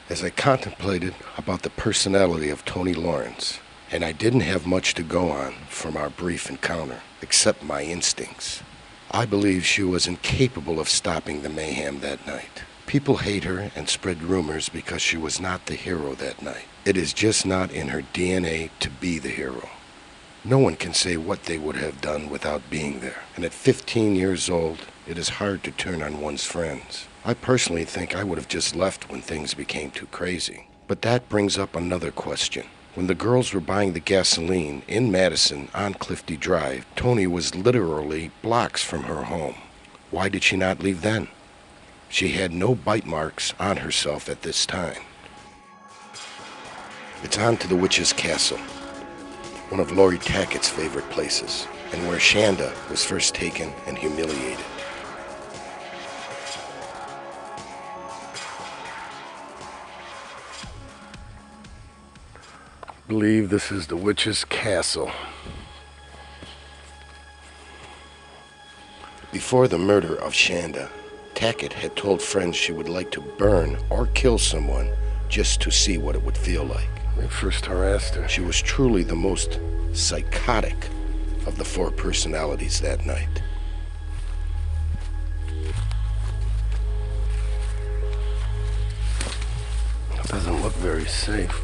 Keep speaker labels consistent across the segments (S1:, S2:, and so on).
S1: As I contemplated about the personality of Tony Lawrence, and I didn't have much to go on from our brief encounter, except my instincts, I believe she was incapable of stopping the mayhem that night. People hate her and spread rumors because she was not the hero that night. It is just not in her DNA to be the hero. No one can say what they would have done without being there. And at 15 years old, it is hard to turn on one's friends. I personally think I would have just left when things became too crazy. But that brings up another question. When the girls were buying the gasoline in Madison on Clifty Drive, Tony was literally blocks from her home. Why did she not leave then? She had no bite marks on herself at this time. It's on to the Witch's Castle, one of Lori Tackett's favorite places, and where Shanda was first taken and humiliated. I believe this is the Witch's Castle. Before the murder of Shanda, Tackett had told friends she would like to burn or kill someone just to see what it would feel like. When I first harassed her, she was truly the most psychotic of the four personalities that night. It doesn't look very safe.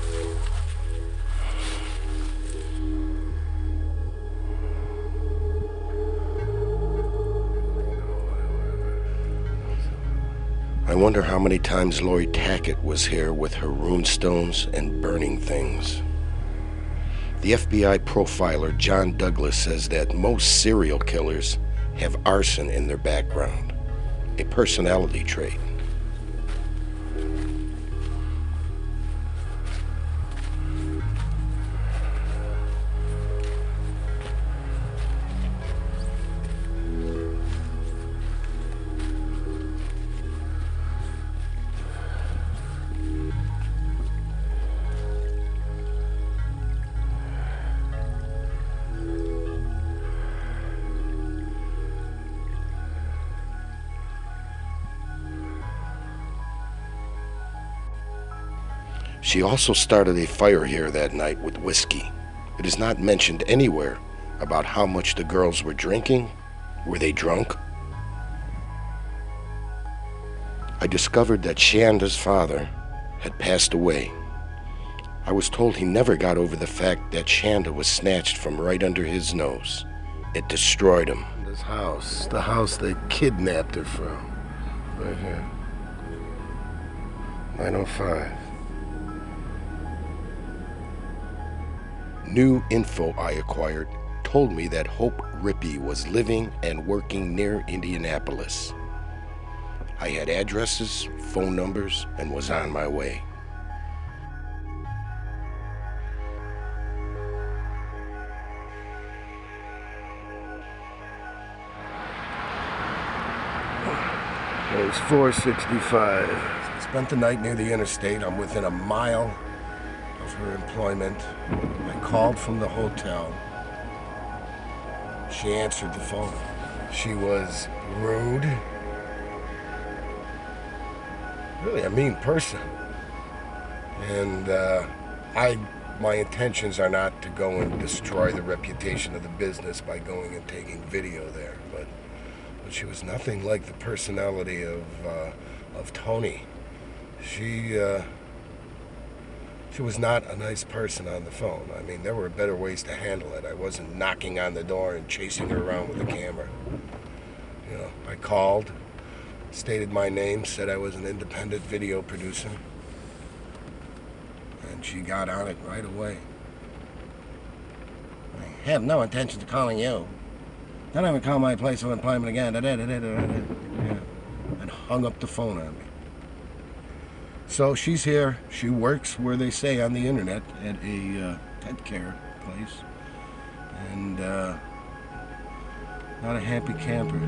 S1: I wonder how many times Lori Tackett was here with her runestones and burning things. The FBI profiler John Douglas says that most serial killers have arson in their background, a personality trait. She also started a fire here that night with whiskey. It is not mentioned anywhere about how much the girls were drinking. Were they drunk? I discovered that Shanda's father had passed away. I was told he never got over the fact that Shanda was snatched from right under his nose. It destroyed him. This house, the house they kidnapped her from. Right here. 905. New info I acquired told me that Hope Rippey was living and working near Indianapolis. I had addresses, phone numbers, and was on my way. It was 465. Spent the night near the interstate. I'm within a mile of her employment. I called from the hotel. She answered the phone. She was rude. Really a mean person. And my intentions are not to go and destroy the reputation of the business by going and taking video there, but she was nothing like the personality of Tony. She was not a nice person on the phone. I mean, there were better ways to handle it. I wasn't knocking on the door and chasing her around with a camera. You know, I called, stated my name, said I was an independent video producer, and she got on it right away. I have no intention of calling you. Don't ever call my place of employment again. Yeah. And hung up the phone on me. So she's here. She works where they say on the internet at a pet care place. And not a happy camper.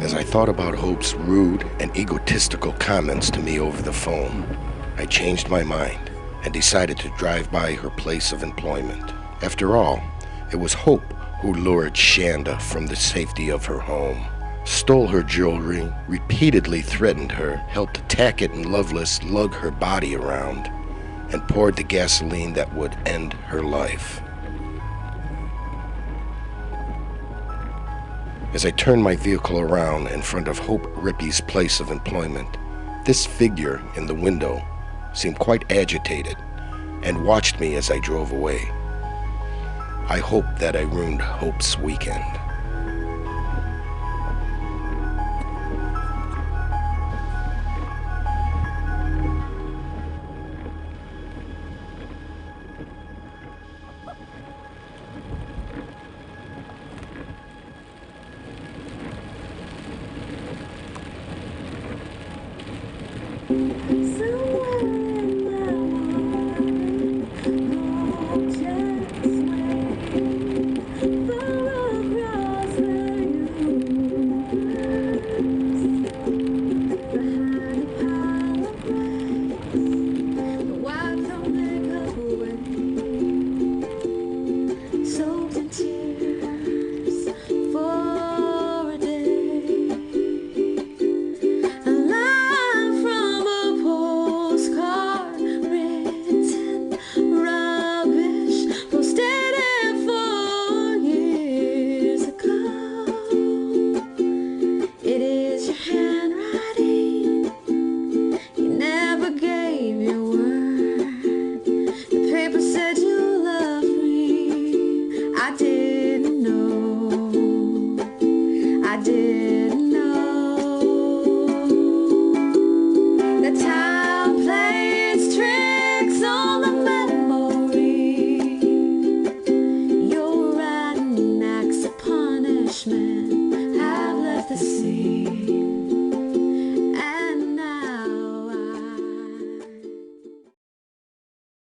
S1: As I thought about Hope's rude and egotistical comments to me over the phone, I changed my mind and decided to drive by her place of employment. After all, it was Hope who lured Shanda from the safety of her home. stole her jewelry, repeatedly threatened her, helped Tackett and Lovelace lug her body around, and poured the gasoline that would end her life. As I turned my vehicle around in front of Hope Rippey's place of employment, this figure in the window seemed quite agitated and watched me as I drove away. I hoped that I ruined Hope's weekend.